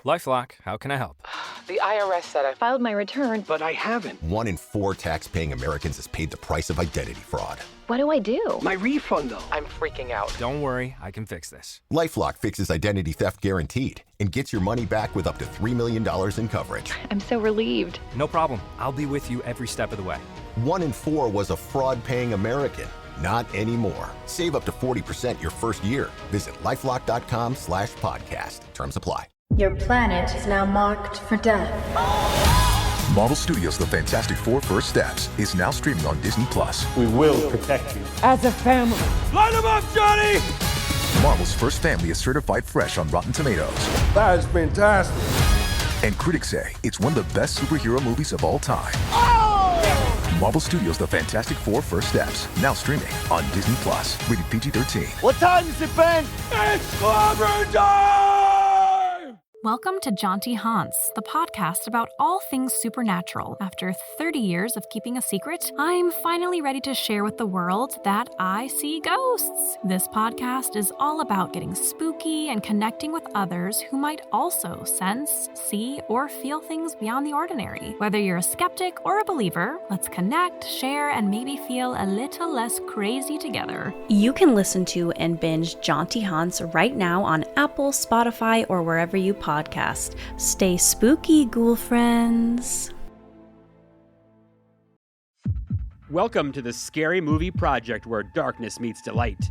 LifeLock, how can I help? The IRS said I filed my return, But I haven't. 1 in 4 tax-paying Americans has paid the price of identity fraud. What do I do? My refund, though. I'm freaking out. Don't worry, I can fix this. LifeLock fixes identity theft guaranteed and gets your money back with up to $3 million in coverage. I'm so relieved. No problem. I'll be with you every step of the way. 1 in 4 was a fraud-paying American. Not anymore. Save up to 40% your first year. Visit LifeLock.com/podcast. Terms apply. Your planet is now marked for death. Marvel Studios' The Fantastic Four: First Steps is now streaming on Disney+. We will protect you. As a family. Line them up, Johnny! Marvel's first family is certified fresh on Rotten Tomatoes. That is fantastic. And critics say it's one of the best superhero movies of all time. Oh! Marvel Studios' The Fantastic Four: First Steps, now streaming on Disney+. Rated PG-13. What time is it, Ben? It's clobber time! Welcome to Jaunty Haunts, the podcast about all things supernatural. After 30 years of keeping a secret, I'm finally ready to share with the world that I see ghosts. This podcast is all about getting spooky and connecting with others who might also sense, see, or feel things beyond the ordinary. Whether you're a skeptic or a believer, let's connect, share, and maybe feel a little less crazy together. You can listen to and binge Jaunty Haunts right now on Apple, Spotify, or wherever you podcast. Stay spooky, ghoul friends. Welcome to the Scary Movie Project, where darkness meets delight.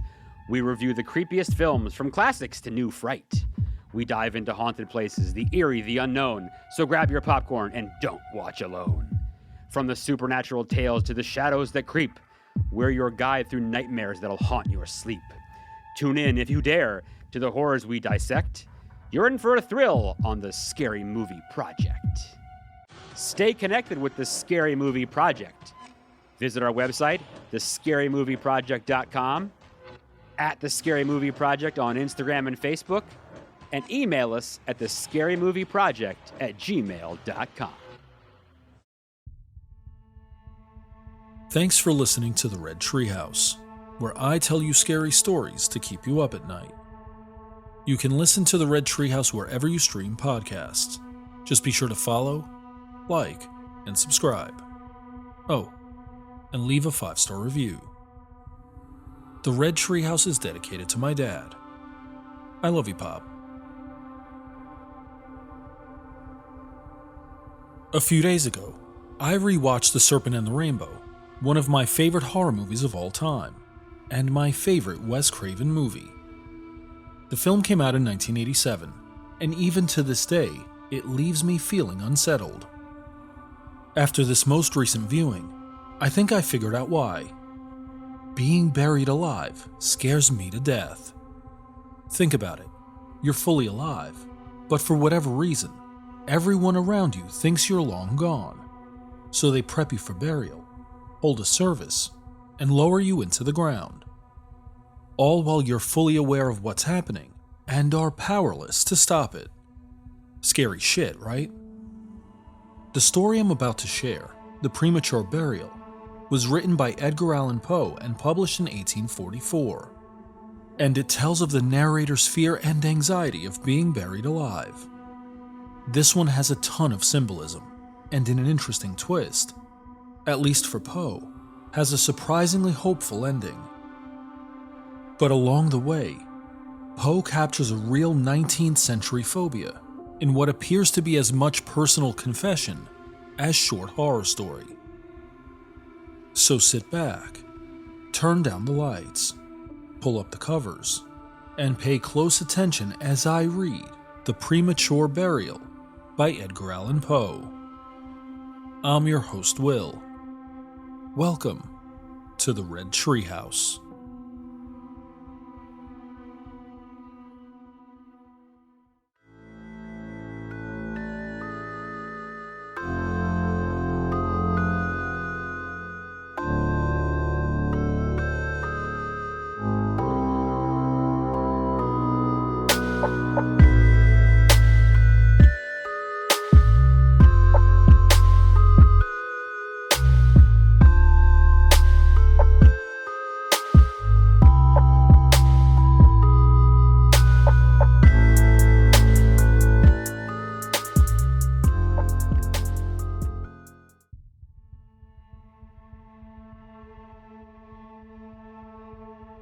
We review the creepiest films, from classics to new fright. We dive into haunted places, the eerie, the unknown, so grab your popcorn and don't watch alone. From the supernatural tales to the shadows that creep, we're your guide through nightmares that'll haunt your sleep. Tune in, if you dare, to the horrors we dissect. You're in for a thrill on the Scary Movie Project. Stay connected with the Scary Movie Project. Visit our website, thescarymovieproject.com, at the Scary Movie Project on Instagram and Facebook, and email us at thescarymovieproject@gmail.com. Thanks for listening to the Red Treehouse, where I tell you scary stories to keep you up at night. You can listen to the Red Treehouse wherever you stream podcasts. Just be sure to follow, like, and subscribe. Oh, and leave a 5-star review. The Red Treehouse is dedicated to my dad. I love you, Pop. A few days ago, I rewatched The Serpent and the Rainbow, one of my favorite horror movies of all time, and my favorite Wes Craven movie. The film came out in 1987, and even to this day, it leaves me feeling unsettled. After this most recent viewing, I think I figured out why. Being buried alive scares me to death. Think about it. You're fully alive, but for whatever reason, everyone around you thinks you're long gone. So they prep you for burial, hold a service, and lower you into the ground. All while you're fully aware of what's happening and are powerless to stop it. Scary shit, right? The story I'm about to share, The Premature Burial, was written by Edgar Allen Poe and published in 1844. And it tells of the narrator's fear and anxiety of being buried alive. This one has a ton of symbolism, and in an interesting twist, at least for Poe, has a surprisingly hopeful ending. But along the way, Poe captures a real 19th century phobia in what appears to be as much personal confession as short horror story. So sit back, turn down the lights, pull up the covers, and pay close attention as I read The Premature Burial by Edgar Allan Poe. I'm your host, Will. Welcome to the Red Treehouse.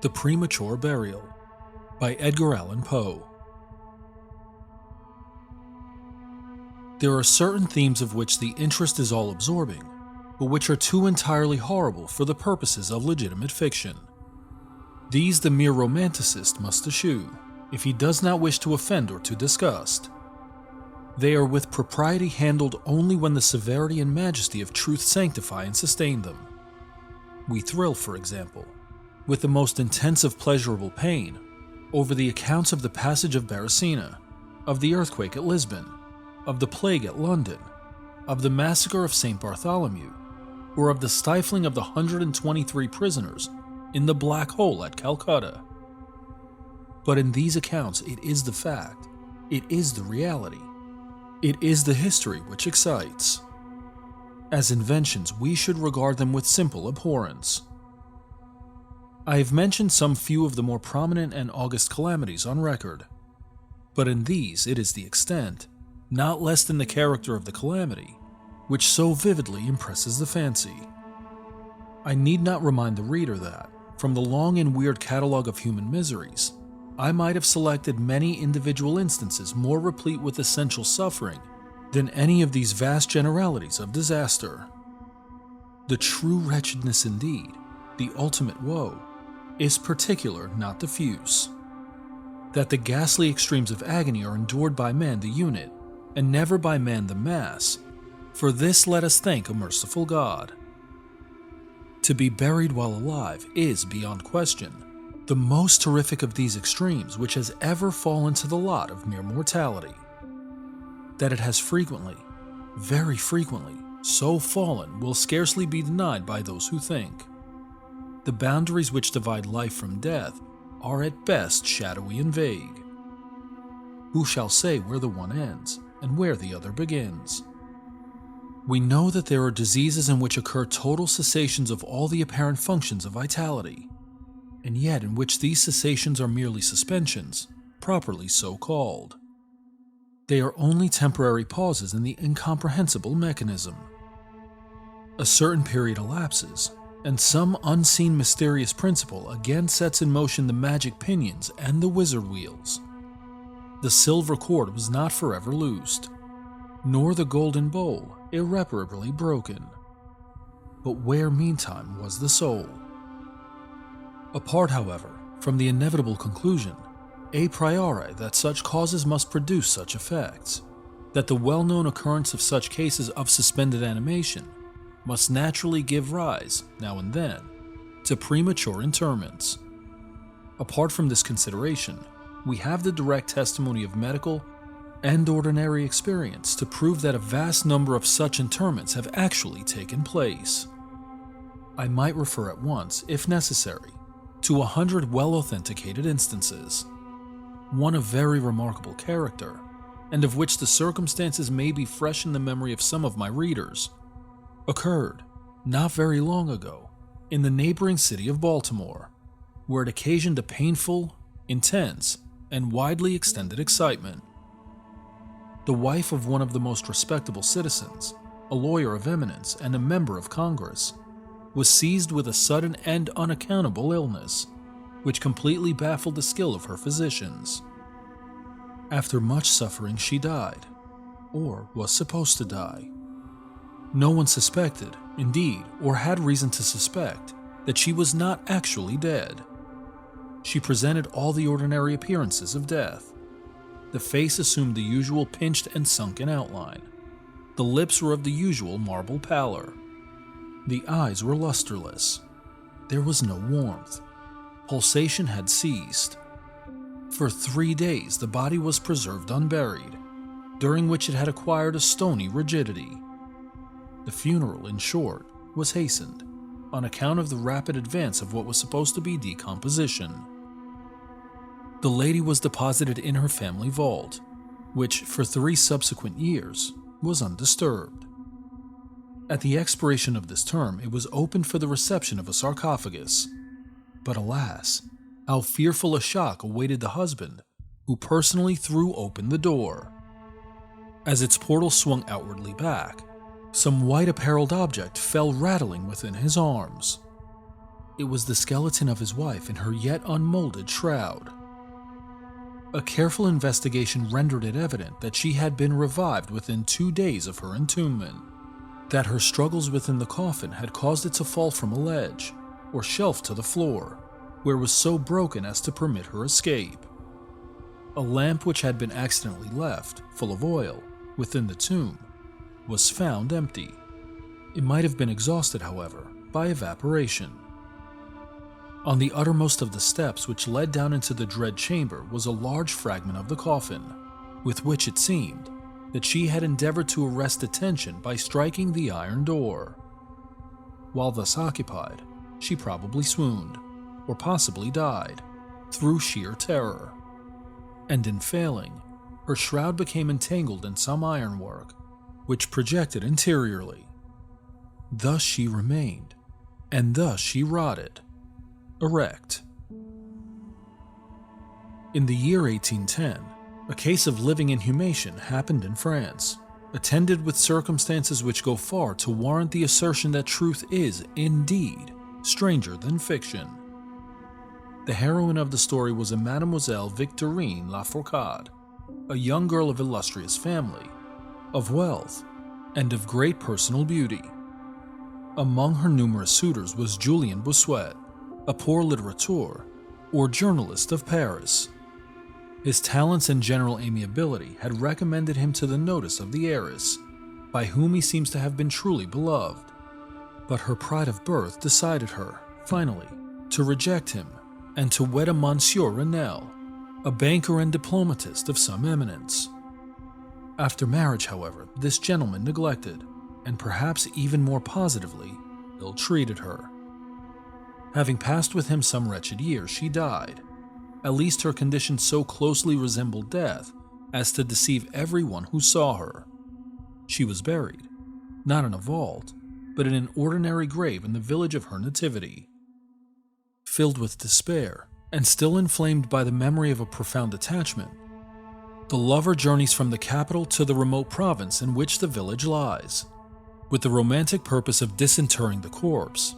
The Premature Burial by Edgar Allan Poe. There are certain themes of which the interest is all-absorbing, but which are too entirely horrible for the purposes of legitimate fiction. These the mere romanticist must eschew, if he does not wish to offend or to disgust. They are with propriety handled only when the severity and majesty of truth sanctify and sustain them. We thrill, for example, with the most intensive pleasurable pain, over the accounts of the passage of Baracina, of the earthquake at Lisbon, of the plague at London, of the massacre of St. Bartholomew, or of the stifling of the 123 prisoners in the black hole at Calcutta. But in these accounts, it is the fact, it is the reality, it is the history which excites. As inventions, we should regard them with simple abhorrence. I have mentioned some few of the more prominent and august calamities on record, but in these it is the extent, not less than the character of the calamity, which so vividly impresses the fancy. I need not remind the reader that, from the long and weird catalogue of human miseries, I might have selected many individual instances more replete with essential suffering than any of these vast generalities of disaster. The true wretchedness indeed, the ultimate woe, is particular, not diffuse. That the ghastly extremes of agony are endured by man the unit, and never by man the mass, for this let us thank a merciful God. To be buried while alive is, beyond question, the most terrific of these extremes which has ever fallen to the lot of mere mortality. That it has frequently, very frequently, so fallen will scarcely be denied by those who think. The boundaries which divide life from death are at best shadowy and vague. Who shall say where the one ends and where the other begins? We know that there are diseases in which occur total cessations of all the apparent functions of vitality, and yet in which these cessations are merely suspensions, properly so called. They are only temporary pauses in the incomprehensible mechanism. A certain period elapses, and some unseen mysterious principle again sets in motion the magic pinions and the wizard wheels. The silver cord was not forever loosed, nor the golden bowl irreparably broken. But where meantime was the soul? Apart, however, from the inevitable conclusion, a priori that such causes must produce such effects, that the well-known occurrence of such cases of suspended animation must naturally give rise, now and then, to premature interments. Apart from this consideration, we have the direct testimony of medical and ordinary experience to prove that a vast number of such interments have actually taken place. I might refer at once, if necessary, to 100 well-authenticated instances, one of very remarkable character, and of which the circumstances may be fresh in the memory of some of my readers, occurred, not very long ago, in the neighboring city of Baltimore, where it occasioned a painful, intense, and widely extended excitement. The wife of one of the most respectable citizens, a lawyer of eminence and a member of Congress, was seized with a sudden and unaccountable illness, which completely baffled the skill of her physicians. After much suffering, she died, or was supposed to die. No one suspected, indeed, or had reason to suspect, that she was not actually dead. She presented all the ordinary appearances of death. The face assumed the usual pinched and sunken outline. The lips were of the usual marble pallor. The eyes were lusterless. There was no warmth. Pulsation had ceased. For 3 days the body was preserved unburied, during which it had acquired a stony rigidity. The funeral, in short, was hastened, on account of the rapid advance of what was supposed to be decomposition. The lady was deposited in her family vault, which for 3 subsequent years was undisturbed. At the expiration of this term, it was opened for the reception of a sarcophagus. But alas, how fearful a shock awaited the husband, who personally threw open the door. As its portal swung outwardly back, some white-appareled object fell rattling within his arms. it was the skeleton of his wife in her yet unmolded shroud. A careful investigation rendered it evident that she had been revived within 2 days of her entombment, that her struggles within the coffin had caused it to fall from a ledge or shelf to the floor, where it was so broken as to permit her escape. A lamp which had been accidentally left, full of oil, within the tomb, was found empty. It might have been exhausted, however, by evaporation. On the uttermost of the steps which led down into the dread chamber was a large fragment of the coffin, with which it seemed that she had endeavored to arrest attention by striking the iron door. While thus occupied, she probably swooned, or possibly died, through sheer terror. And in failing, her shroud became entangled in some ironwork, which projected interiorly. Thus she remained, and thus she rotted, erect. In the year 1810, a case of living inhumation happened in France, attended with circumstances which go far to warrant the assertion that truth is, indeed, stranger than fiction. The heroine of the story was a Mademoiselle Victorine Lafourcade, a young girl of illustrious family, of wealth, and of great personal beauty. Among her numerous suitors was Julien Bossuet, a poor litterateur, or journalist of Paris. His talents and general amiability had recommended him to the notice of the heiress, by whom he seems to have been truly beloved. But her pride of birth decided her, finally, to reject him and to wed a Monsieur Renel, a banker and diplomatist of some eminence. After marriage, however, this gentleman neglected, and perhaps even more positively, ill-treated her. Having passed with him some wretched years, she died. At least her condition so closely resembled death as to deceive everyone who saw her. She was buried, not in a vault, but in an ordinary grave in the village of her nativity. Filled with despair, and still inflamed by the memory of a profound attachment, the lover journeys from the capital to the remote province in which the village lies, with the romantic purpose of disinterring the corpse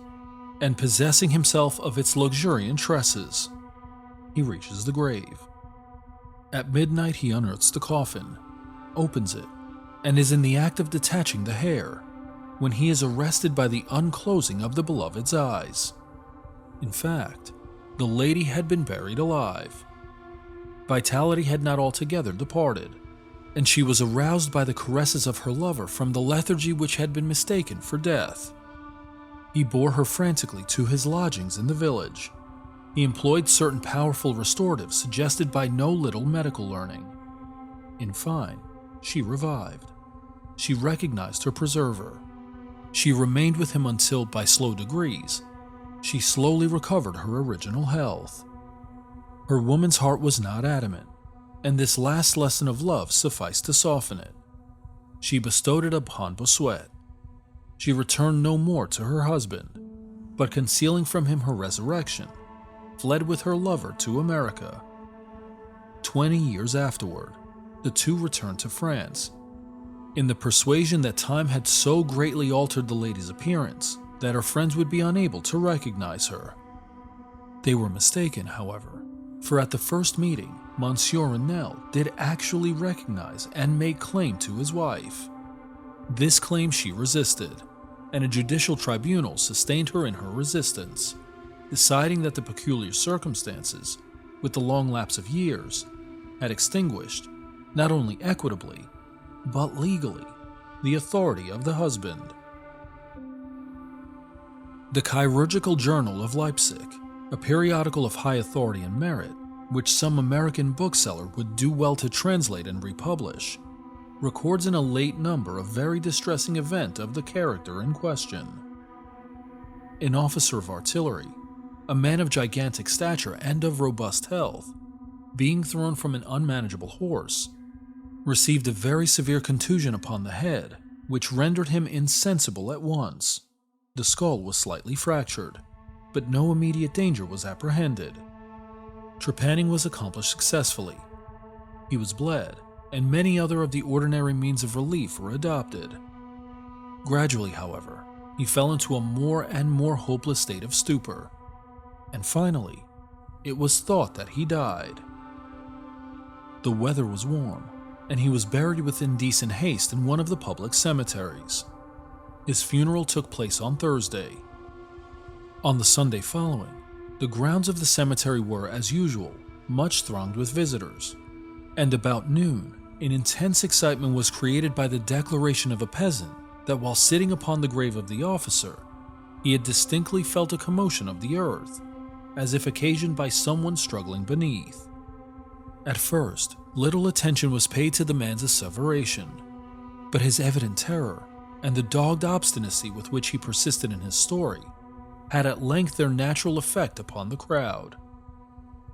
and possessing himself of its luxuriant tresses. He reaches the grave. At midnight he unearths the coffin, opens it, and is in the act of detaching the hair, when he is arrested by the unclosing of the beloved's eyes. In fact, the lady had been buried alive. Vitality had not altogether departed, and she was aroused by the caresses of her lover from the lethargy which had been mistaken for death. He bore her frantically to his lodgings in the village. He employed certain powerful restoratives suggested by no little medical learning. In fine, she revived. She recognized her preserver. She remained with him until, by slow degrees, she slowly recovered her original health. Her woman's heart was not adamant, and this last lesson of love sufficed to soften it. She bestowed it upon Bossuet. She returned no more to her husband, but concealing from him her resurrection, fled with her lover to America. 20 years afterward, the two returned to France, in the persuasion that time had so greatly altered the lady's appearance that her friends would be unable to recognize her. They were mistaken, however, for at the first meeting, Monsieur Renel did actually recognize and make claim to his wife. This claim she resisted, and a judicial tribunal sustained her in her resistance, deciding that the peculiar circumstances, with the long lapse of years, had extinguished, not only equitably, but legally, the authority of the husband. The Chirurgical Journal of Leipzig, a periodical of high authority and merit, which some American bookseller would do well to translate and republish, records in a late number a very distressing event of the character in question. An officer of artillery, a man of gigantic stature and of robust health, being thrown from an unmanageable horse, received a very severe contusion upon the head, which rendered him insensible at once. The skull was slightly fractured, but no immediate danger was apprehended. Trepanning was accomplished successfully. He was bled, and many other of the ordinary means of relief were adopted. Gradually, however, he fell into a more and more hopeless state of stupor, and finally, it was thought that he died. The weather was warm, and he was buried with indecent haste in one of the public cemeteries. His funeral took place on Thursday. On the Sunday following, the grounds of the cemetery were, as usual, much thronged with visitors, and about noon, an intense excitement was created by the declaration of a peasant that while sitting upon the grave of the officer, he had distinctly felt a commotion of the earth, as if occasioned by someone struggling beneath. At first, little attention was paid to the man's asseveration, but his evident terror and the dogged obstinacy with which he persisted in his story had at length their natural effect upon the crowd.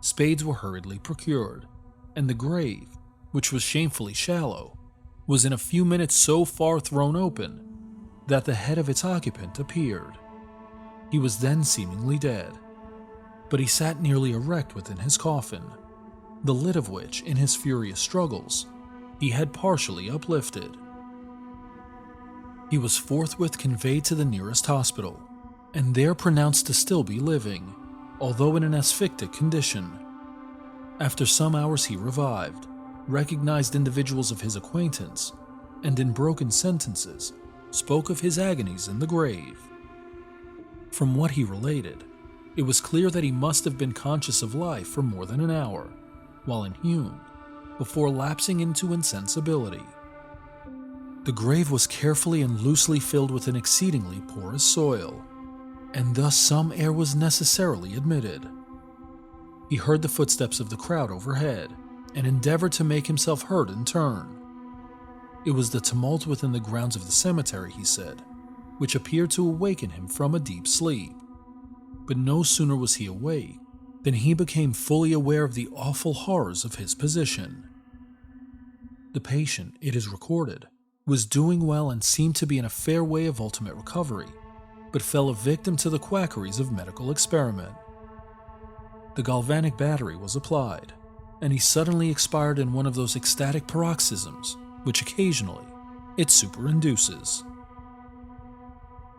Spades were hurriedly procured, and the grave, which was shamefully shallow, was in a few minutes so far thrown open that the head of its occupant appeared. He was then seemingly dead, but he sat nearly erect within his coffin, the lid of which, in his furious struggles, he had partially uplifted. He was forthwith conveyed to the nearest hospital, and there pronounced to still be living, although in an asphyctic condition. After some hours he revived, recognized individuals of his acquaintance, and in broken sentences spoke of his agonies in the grave. From what he related, it was clear that he must have been conscious of life for more than an hour, while inhumed, before lapsing into insensibility. The grave was carefully and loosely filled with an exceedingly porous soil, and thus some air was necessarily admitted. He heard the footsteps of the crowd overhead, and endeavored to make himself heard in turn. It was the tumult within the grounds of the cemetery, he said, which appeared to awaken him from a deep sleep. But no sooner was he awake than he became fully aware of the awful horrors of his position. The patient, it is recorded, was doing well and seemed to be in a fair way of ultimate recovery, but fell a victim to the quackeries of medical experiment. The galvanic battery was applied, and he suddenly expired in one of those ecstatic paroxysms which occasionally it superinduces.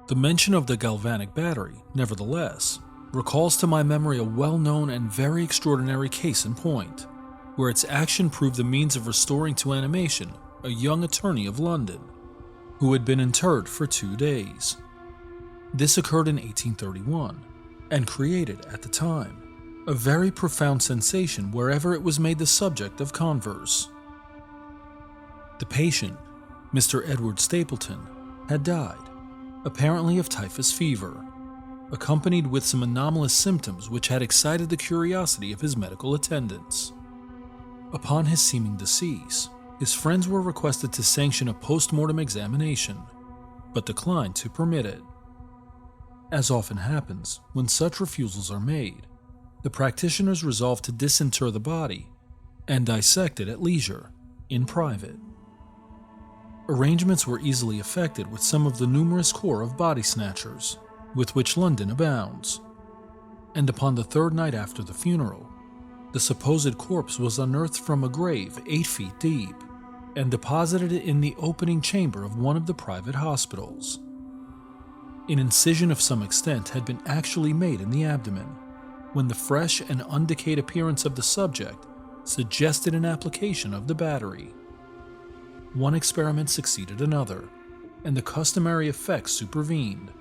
The mention of the galvanic battery, nevertheless, recalls to my memory a well-known and very extraordinary case in point, where its action proved the means of restoring to animation a young attorney of London, who had been interred for 2 days. This occurred in 1831, and created, at the time, a very profound sensation wherever it was made the subject of converse. The patient, Mr. Edward Stapleton, had died, apparently of typhus fever, accompanied with some anomalous symptoms which had excited the curiosity of his medical attendants. Upon his seeming decease, his friends were requested to sanction a post-mortem examination, but declined to permit it. As often happens when such refusals are made, the practitioners resolved to disinter the body and dissect it at leisure, in private. Arrangements were easily effected with some of the numerous corps of body snatchers with which London abounds, and upon the 3rd night after the funeral, the supposed corpse was unearthed from a grave 8 feet deep and deposited in the opening chamber of one of the private hospitals. An incision of some extent had been actually made in the abdomen, when the fresh and undecayed appearance of the subject suggested an application of the battery. One experiment succeeded another, and the customary effects supervened,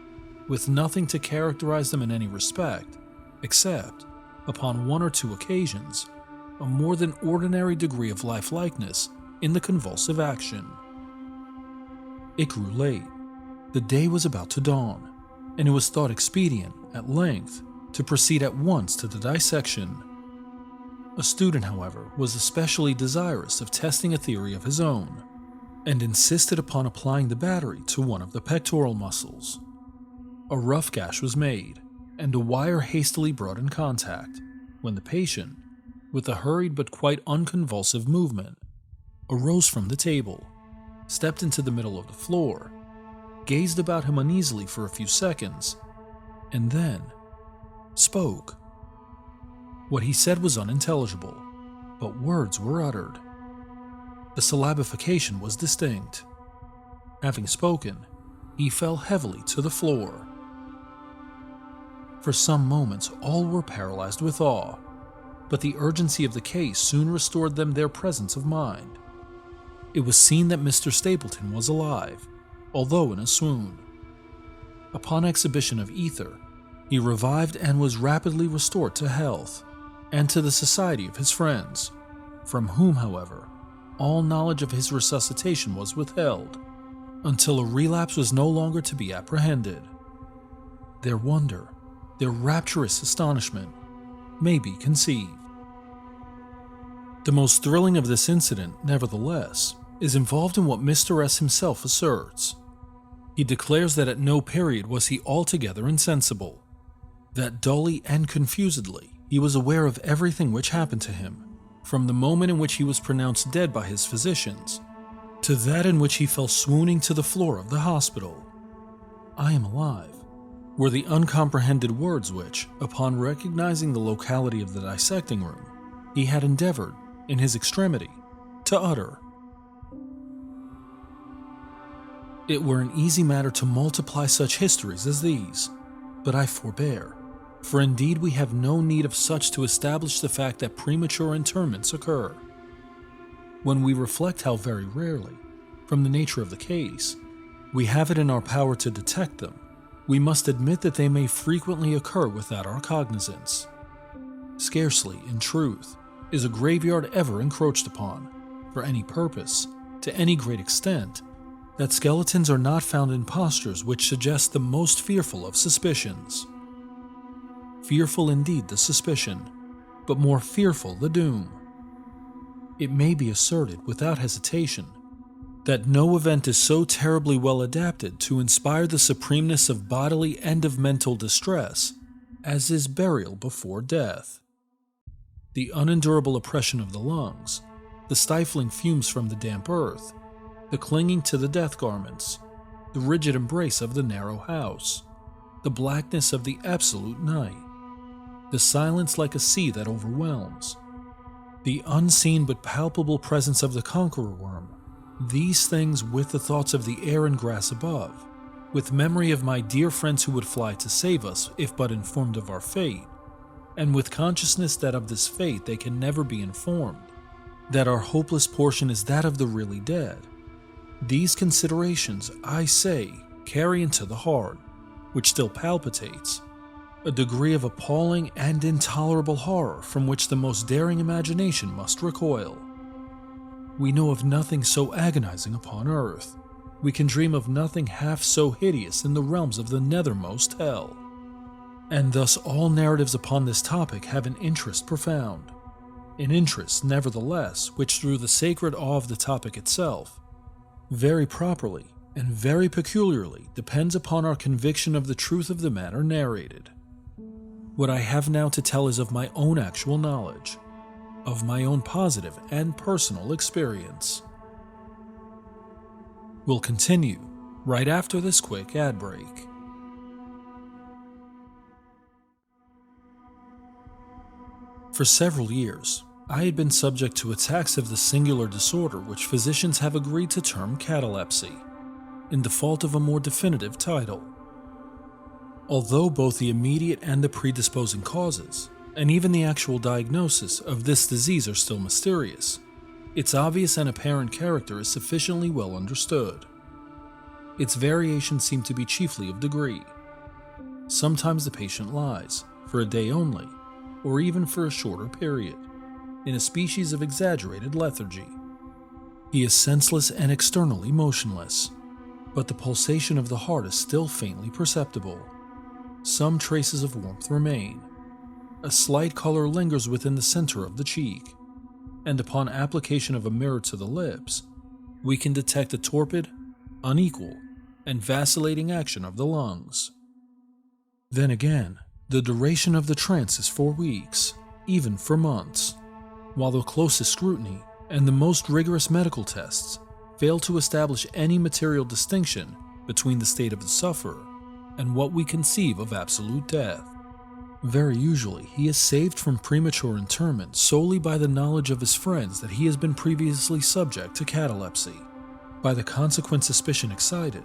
with nothing to characterize them in any respect, except, upon 1 or 2 occasions, a more than ordinary degree of lifelikeness in the convulsive action. It grew late. The day was about to dawn, and it was thought expedient, at length, to proceed at once to the dissection. A student, however, was especially desirous of testing a theory of his own, and insisted upon applying the battery to one of the pectoral muscles. A rough gash was made, and a wire hastily brought in contact, when the patient, with a hurried but quite unconvulsive movement, arose from the table, stepped into the middle of the floor, gazed about him uneasily for a few seconds, and then spoke. What he said was unintelligible, but words were uttered. The syllabification was distinct. Having spoken, he fell heavily to the floor. For some moments, all were paralyzed with awe, but the urgency of the case soon restored them their presence of mind. It was seen that Mr. Stapleton was alive, although in a swoon. Upon exhibition of ether, he revived and was rapidly restored to health and to the society of his friends, from whom, however, all knowledge of his resuscitation was withheld, until a relapse was no longer to be apprehended. Their wonder, their rapturous astonishment, may be conceived. The most thrilling of this incident, nevertheless, is involved in what Mr. S. himself asserts. He declares that at no period was he altogether insensible, that dully and confusedly he was aware of everything which happened to him, from the moment in which he was pronounced dead by his physicians, to that in which he fell swooning to the floor of the hospital. "I am alive," were the uncomprehended words which, upon recognizing the locality of the dissecting room, he had endeavored, in his extremity, to utter. It were an easy matter to multiply such histories as these, but I forbear, for indeed we have no need of such to establish the fact that premature interments occur. When we reflect how very rarely, from the nature of the case, we have it in our power to detect them, we must admit that they may frequently occur without our cognizance. Scarcely, in truth, is a graveyard ever encroached upon, for any purpose, to any great extent, that skeletons are not found in postures which suggest the most fearful of suspicions. Fearful indeed the suspicion, but more fearful the doom. It may be asserted without hesitation that no event is so terribly well adapted to inspire the supremeness of bodily and of mental distress as is burial before death. The unendurable oppression of the lungs, the stifling fumes from the damp earth, the clinging to the death garments, the rigid embrace of the narrow house, the blackness of the absolute night, the silence like a sea that overwhelms, the unseen but palpable presence of the conqueror worm, these things with the thoughts of the air and grass above, with memory of my dear friends who would fly to save us if but informed of our fate, and with consciousness that of this fate they can never be informed, that our hopeless portion is that of the really dead. These considerations, I say, carry into the heart, which still palpitates, a degree of appalling and intolerable horror from which the most daring imagination must recoil. We know of nothing so agonizing upon earth. We can dream of nothing half so hideous in the realms of the nethermost hell. And thus all narratives upon this topic have an interest profound, an interest, nevertheless, which through the sacred awe of the topic itself, very properly and very peculiarly depends upon our conviction of the truth of the matter narrated. What I have now to tell is of my own actual knowledge, of my own positive and personal experience. We'll continue right after this quick ad break. For several years, I had been subject to attacks of the singular disorder which physicians have agreed to term catalepsy, in default of a more definitive title. Although both the immediate and the predisposing causes, and even the actual diagnosis of this disease are still mysterious, its obvious and apparent character is sufficiently well understood. Its variations seem to be chiefly of degree. Sometimes the patient lies, for a day only, or even for a shorter period, in a species of exaggerated lethargy. He is senseless and externally motionless, but the pulsation of the heart is still faintly perceptible. Some traces of warmth remain. A slight color lingers within the center of the cheek, and upon application of a mirror to the lips, we can detect a torpid, unequal, and vacillating action of the lungs. Then again, the duration of the trance is for weeks, even for months, while the closest scrutiny and the most rigorous medical tests fail to establish any material distinction between the state of the sufferer and what we conceive of absolute death. Very usually, he is saved from premature interment solely by the knowledge of his friends that he has been previously subject to catalepsy, by the consequent suspicion excited,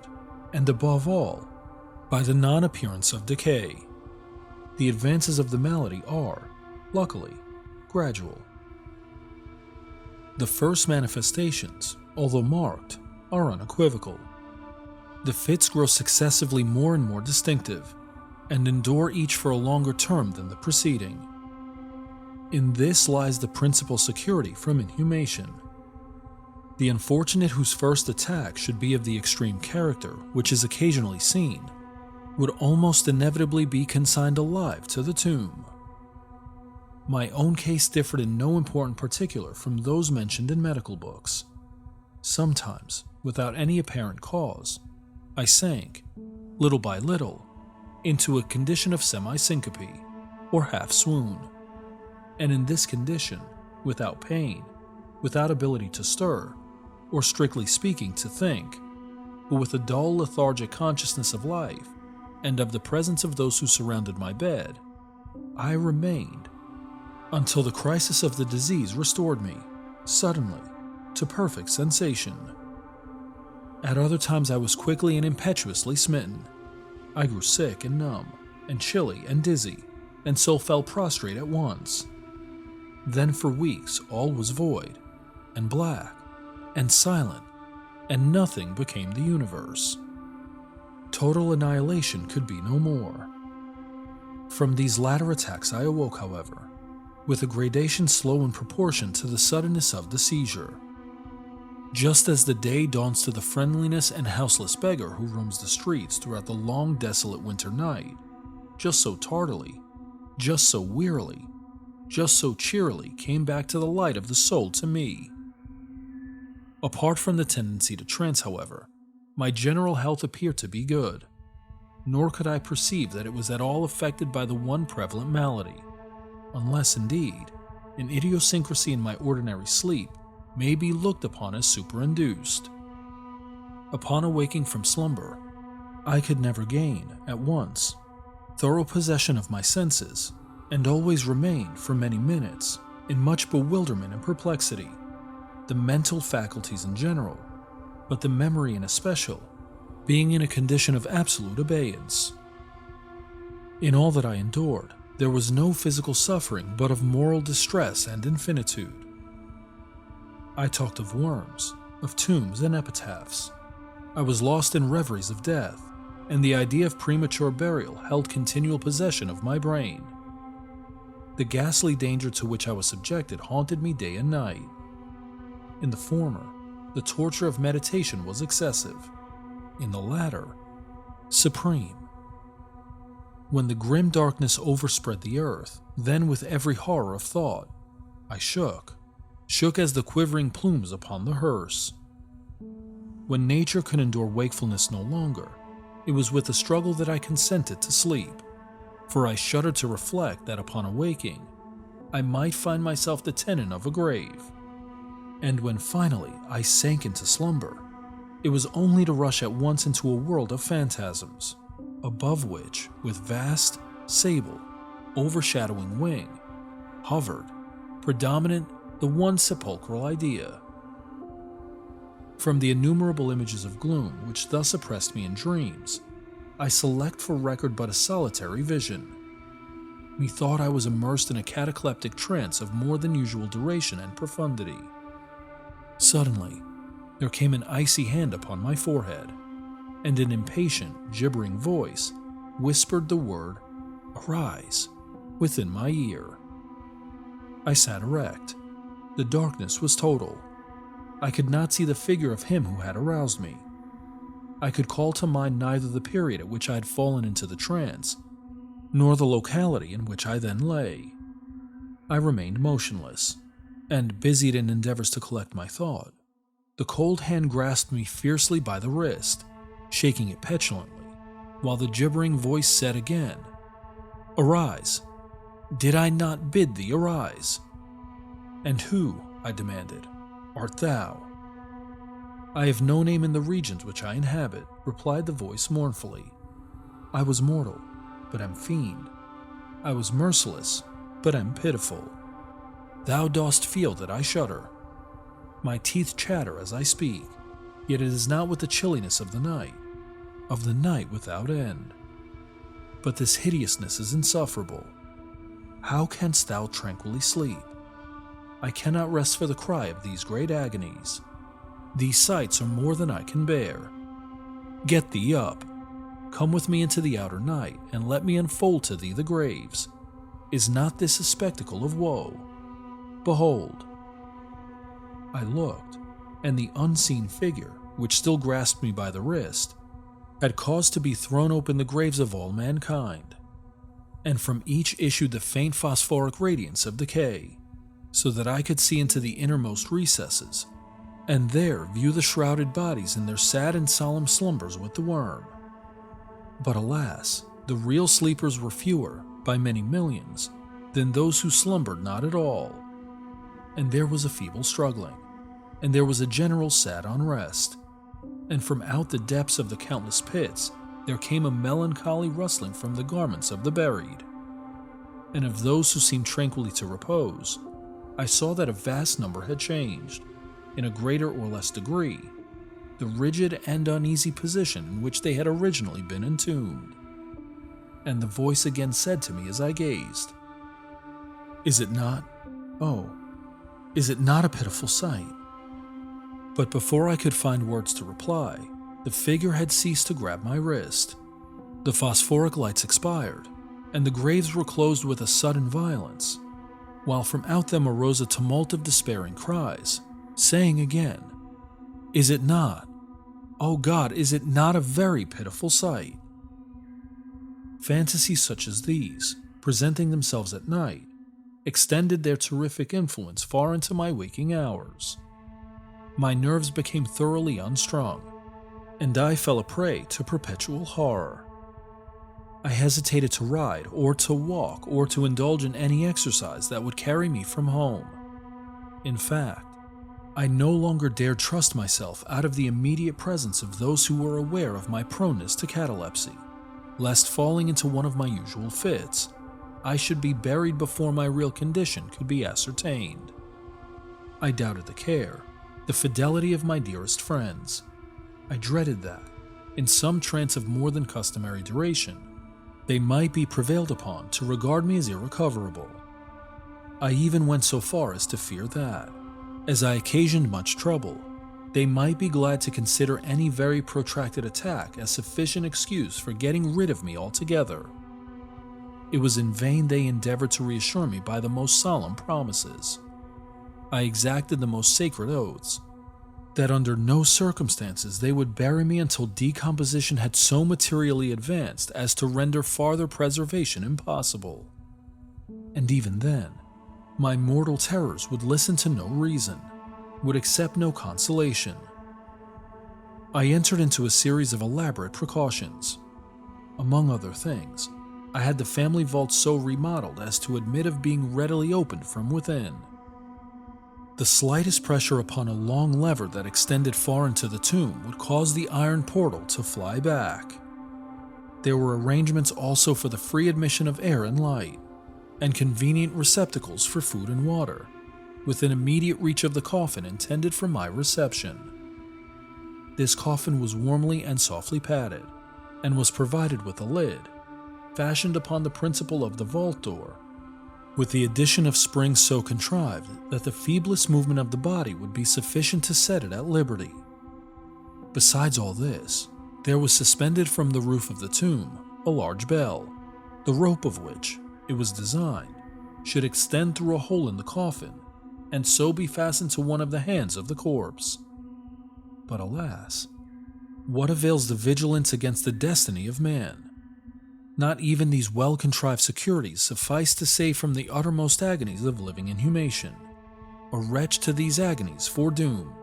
and above all, by the non-appearance of decay. the advances of the malady are, luckily, gradual. The first manifestations, although marked, are unequivocal. The fits grow successively more and more distinctive, and endure each for a longer term than the preceding. In this lies the principal security from inhumation. The unfortunate whose first attack should be of the extreme character which is occasionally seen, would almost inevitably be consigned alive to the tomb. My own case differed in no important particular from those mentioned in medical books. Sometimes, without any apparent cause, I sank, little by little, into a condition of semi-syncope, or half-swoon. And in this condition, without pain, without ability to stir, or strictly speaking to think, but with a dull lethargic consciousness of life, and of the presence of those who surrounded my bed, I remained, until the crisis of the disease restored me, suddenly, to perfect sensation. At other times I was quickly and impetuously smitten. I grew sick and numb, and chilly and dizzy, and so fell prostrate at once. Then for weeks all was void, and black, and silent, and nothing became the universe. Total annihilation could be no more. From these latter attacks I awoke, however, with a gradation slow in proportion to the suddenness of the seizure. Just as the day dawns to the friendliness and houseless beggar who roams the streets throughout the long desolate winter night, just so tardily, just so wearily, just so cheerily came back to the light of the soul to me. Apart from the tendency to trance, however, my general health appeared to be good, nor could I perceive that it was at all affected by the one prevalent malady, unless indeed an idiosyncrasy in my ordinary sleep may be looked upon as superinduced. Upon awaking from slumber, I could never gain, at once, thorough possession of my senses, and always remained for many minutes in much bewilderment and perplexity, the mental faculties in general, but the memory in especial, being in a condition of absolute abeyance. In all that I endured, there was no physical suffering but of moral distress and infinitude. I talked of worms, of tombs and epitaphs. I was lost in reveries of death, and the idea of premature burial held continual possession of my brain. The ghastly danger to which I was subjected haunted me day and night. In the former, the torture of meditation was excessive. In the latter, supreme. When the grim darkness overspread the earth, then with every horror of thought, I shook as the quivering plumes upon the hearse. When nature could endure wakefulness no longer, it was with a struggle that I consented to sleep, for I shuddered to reflect that upon awaking, I might find myself the tenant of a grave. And when finally I sank into slumber, it was only to rush at once into a world of phantasms, above which, with vast, sable, overshadowing wing, hovered, predominant, the one sepulchral idea. From the innumerable images of gloom which thus oppressed me in dreams, I select for record but a solitary vision. Methought I was immersed in a catacleptic trance of more than usual duration and profundity. Suddenly, there came an icy hand upon my forehead, and an impatient, gibbering voice whispered the word, "Arise," within my ear. I sat erect. The darkness was total. I could not see the figure of him who had aroused me. I could call to mind neither the period at which I had fallen into the trance, nor the locality in which I then lay. I remained motionless, and busied in endeavors to collect my thought. The cold hand grasped me fiercely by the wrist, shaking it petulantly, while the gibbering voice said again, "Arise! Did I not bid thee arise?" "And who," I demanded, "art thou?" "I have no name in the regions which I inhabit," replied the voice mournfully. "I was mortal, but am fiend. I was merciless, but am pitiful. Thou dost feel that I shudder. My teeth chatter as I speak, yet it is not with the chilliness of the night without end." but this hideousness is insufferable. How canst thou tranquilly sleep? I cannot rest for the cry of these great agonies. These sights are more than I can bear. Get thee up. Come with me into the outer night, and let me unfold to thee the graves. Is not this a spectacle of woe? Behold. I looked, and the unseen figure, which still grasped me by the wrist, had caused to be thrown open the graves of all mankind, and from each issued the faint phosphoric radiance of decay, so that I could see into the innermost recesses, and there view the shrouded bodies in their sad and solemn slumbers with the worm. But alas, the real sleepers were fewer, by many millions, than those who slumbered not at all. And there was a feeble struggling, and there was a general sad unrest, and from out the depths of the countless pits there came a melancholy rustling from the garments of the buried. And of those who seemed tranquilly to repose, I saw that a vast number had changed, in a greater or less degree, the rigid and uneasy position in which they had originally been entombed. And the voice again said to me as I gazed, "Is it not, oh, is it not a pitiful sight?" But before I could find words to reply, the figure had ceased to grab my wrist. The phosphoric lights expired, and the graves were closed with a sudden violence, while from out them arose a tumult of despairing cries, saying again, "Is it not? Oh God, is it not a very pitiful sight?" Fantasies such as these, presenting themselves at night, extended their terrific influence far into my waking hours. My nerves became thoroughly unstrung, and I fell a prey to perpetual horror. I hesitated to ride, or to walk, or to indulge in any exercise that would carry me from home. In fact, I no longer dared trust myself out of the immediate presence of those who were aware of my proneness to catalepsy, lest falling into one of my usual fits, I should be buried before my real condition could be ascertained. I doubted the care, the fidelity of my dearest friends. I dreaded that, in some trance of more than customary duration, they might be prevailed upon to regard me as irrecoverable. I even went so far as to fear that, as I occasioned much trouble, they might be glad to consider any very protracted attack as sufficient excuse for getting rid of me altogether. It was in vain they endeavored to reassure me by the most solemn promises. I exacted the most sacred oaths, that under no circumstances they would bury me until decomposition had so materially advanced as to render farther preservation impossible. And even then, my mortal terrors would listen to no reason, would accept no consolation. I entered into a series of elaborate precautions. Among other things, I had the family vault so remodeled as to admit of being readily opened from within. The slightest pressure upon a long lever that extended far into the tomb would cause the iron portal to fly back. There were arrangements also for the free admission of air and light, and convenient receptacles for food and water, within immediate reach of the coffin intended for my reception. This coffin was warmly and softly padded, and was provided with a lid, fashioned upon the principle of the vault door, with the addition of springs so contrived that the feeblest movement of the body would be sufficient to set it at liberty. Besides all this, there was suspended from the roof of the tomb a large bell, the rope of which, it was designed, should extend through a hole in the coffin, and so be fastened to one of the hands of the corpse. But alas, what avails the vigilance against the destiny of man? Not even these well-contrived securities suffice to save from the uttermost agonies of living inhumation, a wretch to these agonies foredoomed.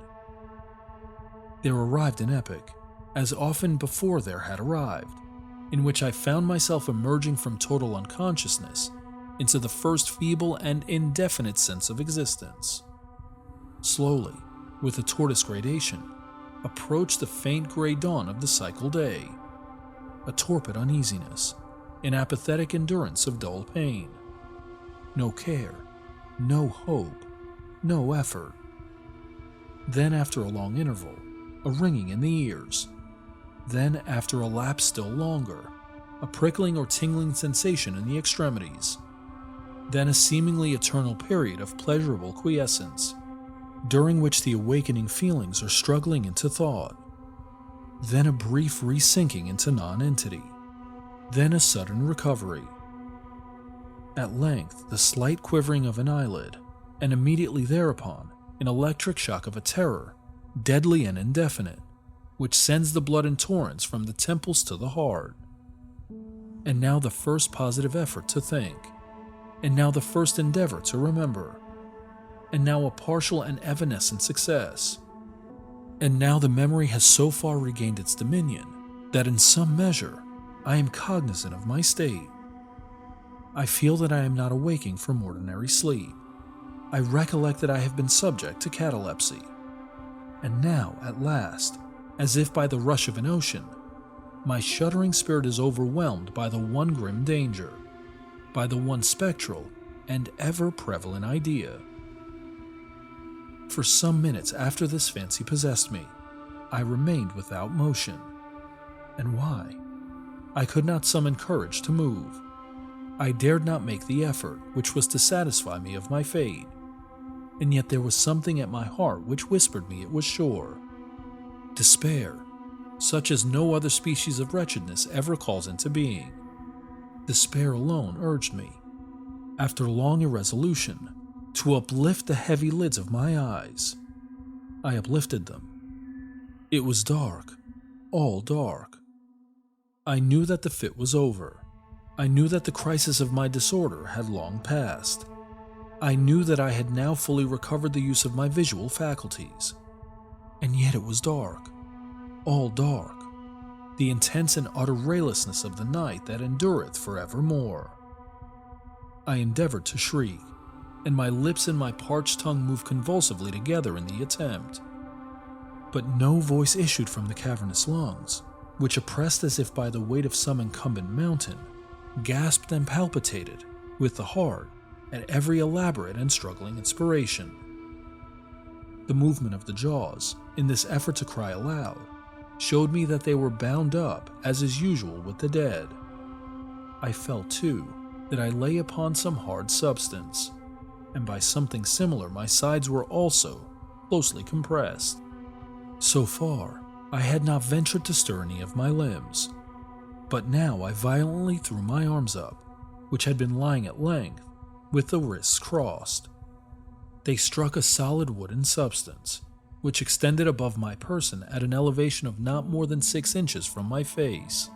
There arrived an epoch, as often before there had arrived, in which I found myself emerging from total unconsciousness into the first feeble and indefinite sense of existence. Slowly, with a tortoise gradation, approached the faint gray dawn of the cycle day, a torpid uneasiness, an apathetic endurance of dull pain. No care, no hope, no effort. Then after a long interval, a ringing in the ears. Then after a lapse still longer, a prickling or tingling sensation in the extremities, then a seemingly eternal period of pleasurable quiescence, during which the awakening feelings are struggling into thought, then a brief resinking into non-entity, then a sudden recovery. At length, the slight quivering of an eyelid, and immediately thereupon, an electric shock of a terror, deadly and indefinite, which sends the blood in torrents from the temples to the heart. And now the first positive effort to think, and now the first endeavor to remember, and now a partial and evanescent success. And now the memory has so far regained its dominion that in some measure I am cognizant of my state. I feel that I am not awaking from ordinary sleep. I recollect that I have been subject to catalepsy. And now, at last, as if by the rush of an ocean, my shuddering spirit is overwhelmed by the one grim danger, by the one spectral and ever-prevalent idea. For some minutes after this fancy possessed me, I remained without motion. And why? I could not summon courage to move. I dared not make the effort which was to satisfy me of my fate, and yet there was something at my heart which whispered me it was sure. Despair, such as no other species of wretchedness ever calls into being. Despair alone urged me, after long irresolution, to uplift the heavy lids of my eyes. I uplifted them. It was dark, all dark. I knew that the fit was over. I knew that the crisis of my disorder had long passed. I knew that I had now fully recovered the use of my visual faculties. And yet it was dark, all dark, the intense and utter raylessness of the night that endureth forevermore. I endeavored to shriek, and my lips and my parched tongue moved convulsively together in the attempt. But no voice issued from the cavernous lungs, which, oppressed as if by the weight of some incumbent mountain, gasped and palpitated, with the heart, at every elaborate and struggling inspiration. The movement of the jaws, in this effort to cry aloud, showed me that they were bound up, as is usual with the dead. I felt, too, that I lay upon some hard substance, and by something similar my sides were also closely compressed. So far, I had not ventured to stir any of my limbs, but now I violently threw my arms up, which had been lying at length, with the wrists crossed. They struck a solid wooden substance, which extended above my person at an elevation of not more than 6 inches from my face.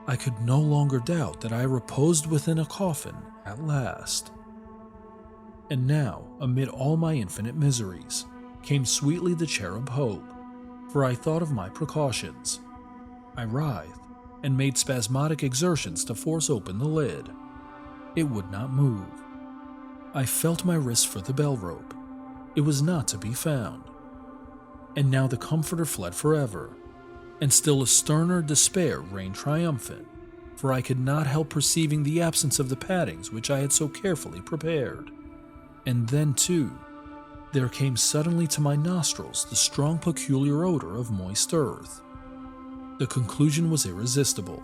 I could no longer doubt that I reposed within a coffin at last. And now, amid all my infinite miseries, came sweetly the cherub hope, for I thought of my precautions. I writhed, and made spasmodic exertions to force open the lid. It would not move. I felt my wrist for the bell rope. It was not to be found. And now the comforter fled forever, and still a sterner despair reigned triumphant, for I could not help perceiving the absence of the paddings which I had so carefully prepared. And then, too, there came suddenly to my nostrils the strong peculiar odor of moist earth. The conclusion was irresistible.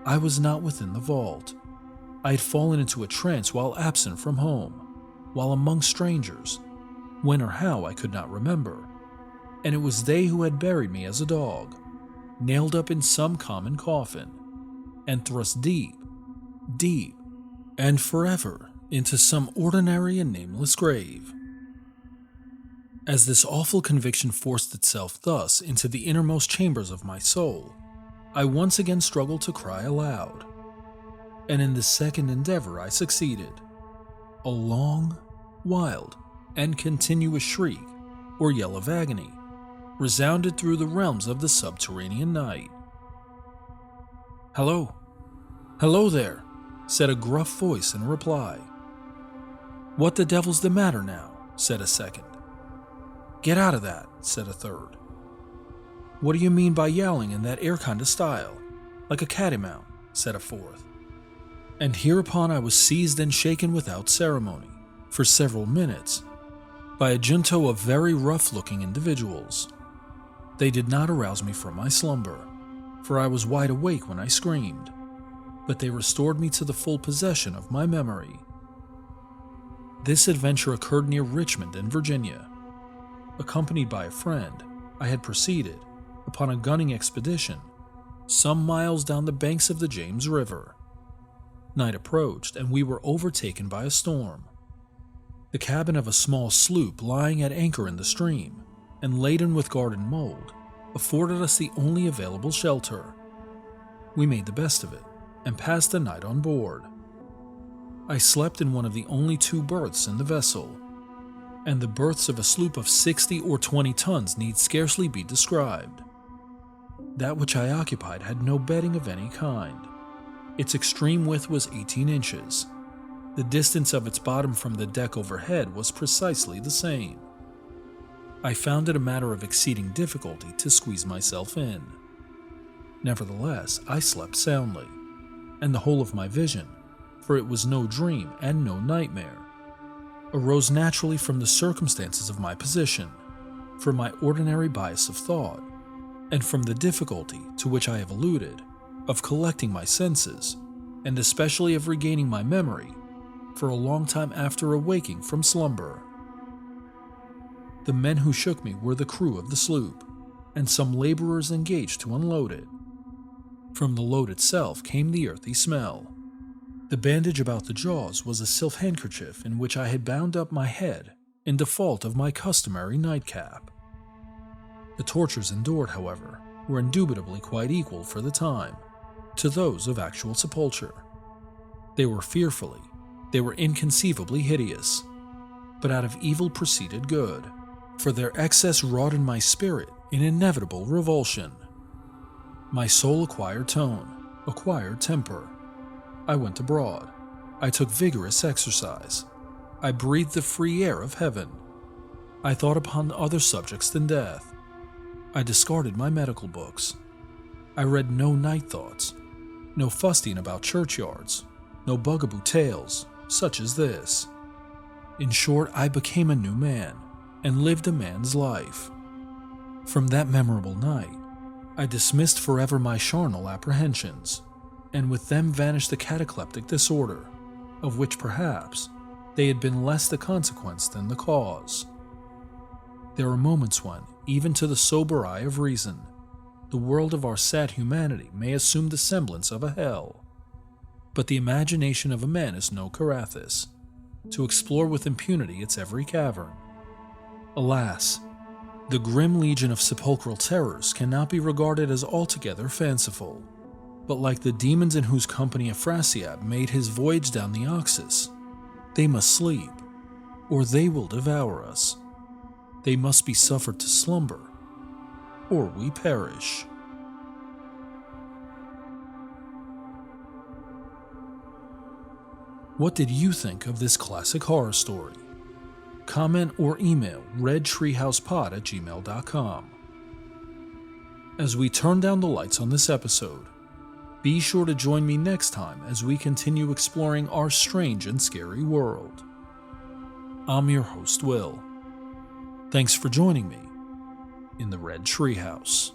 I was not within the vault. I had fallen into a trance while absent from home, while among strangers, when or how I could not remember, and it was they who had buried me as a dog, nailed up in some common coffin, and thrust deep, deep, and forever into some ordinary and nameless grave. As this awful conviction forced itself thus into the innermost chambers of my soul, I once again struggled to cry aloud. And in this second endeavor I succeeded. A long, wild, and continuous shriek, or yell of agony, resounded through the realms of the subterranean night. "Hello? Hello there," said a gruff voice in reply. "What the devil's the matter now?" said a second. "Get out of that," said a third. "What do you mean by yowling in that air kind of style, like a catamount?" said a fourth. And hereupon I was seized and shaken without ceremony, for several minutes, by a junto of very rough-looking individuals. They did not arouse me from my slumber, for I was wide awake when I screamed, but they restored me to the full possession of my memory. This adventure occurred near Richmond in Virginia. Accompanied by a friend, I had proceeded, upon a gunning expedition, some miles down the banks of the James River. Night approached, and we were overtaken by a storm. The cabin of a small sloop lying at anchor in the stream, and laden with garden mold, afforded us the only available shelter. We made the best of it, and passed the night on board. I slept in one of the only 2 berths in the vessel, and the berths of a sloop of 60 or 20 tons need scarcely be described. That which I occupied had no bedding of any kind. Its extreme width was 18 inches. The distance of its bottom from the deck overhead was precisely the same. I found it a matter of exceeding difficulty to squeeze myself in. Nevertheless, I slept soundly, and the whole of my vision, for it was no dream and no nightmare, arose naturally from the circumstances of my position, from my ordinary bias of thought, and from the difficulty to which I have alluded, of collecting my senses, and especially of regaining my memory, for a long time after awaking from slumber. The men who shook me were the crew of the sloop, and some laborers engaged to unload it. From the load itself came the earthy smell. The bandage about the jaws was a silk handkerchief in which I had bound up my head in default of my customary nightcap. The tortures endured, however, were indubitably quite equal for the time to those of actual sepulture. They were inconceivably hideous, but out of evil proceeded good, for their excess wrought in my spirit an inevitable revulsion. My soul acquired tone, acquired temper. I went abroad. I took vigorous exercise. I breathed the free air of heaven. I thought upon other subjects than death. I discarded my medical books. I read no night thoughts, no fustian about churchyards, no bugaboo tales, such as this. In short, I became a new man, and lived a man's life. From that memorable night, I dismissed forever my charnel apprehensions, and with them vanished the catacleptic disorder, of which perhaps they had been less the consequence than the cause. There are moments when, even to the sober eye of reason, the world of our sad humanity may assume the semblance of a hell. But the imagination of a man is no Carathis, to explore with impunity its every cavern. Alas, the grim legion of sepulchral terrors cannot be regarded as altogether fanciful, but like the demons in whose company Afrasiab made his voyage down the Oxus, they must sleep, or they will devour us. They must be suffered to slumber, or we perish. What did you think of this classic horror story? Comment or email redtreehousepod@gmail.com. As we turn down the lights on this episode, be sure to join me next time as we continue exploring our strange and scary world. I'm your host, Will. Thanks for joining me in the Red Treehouse.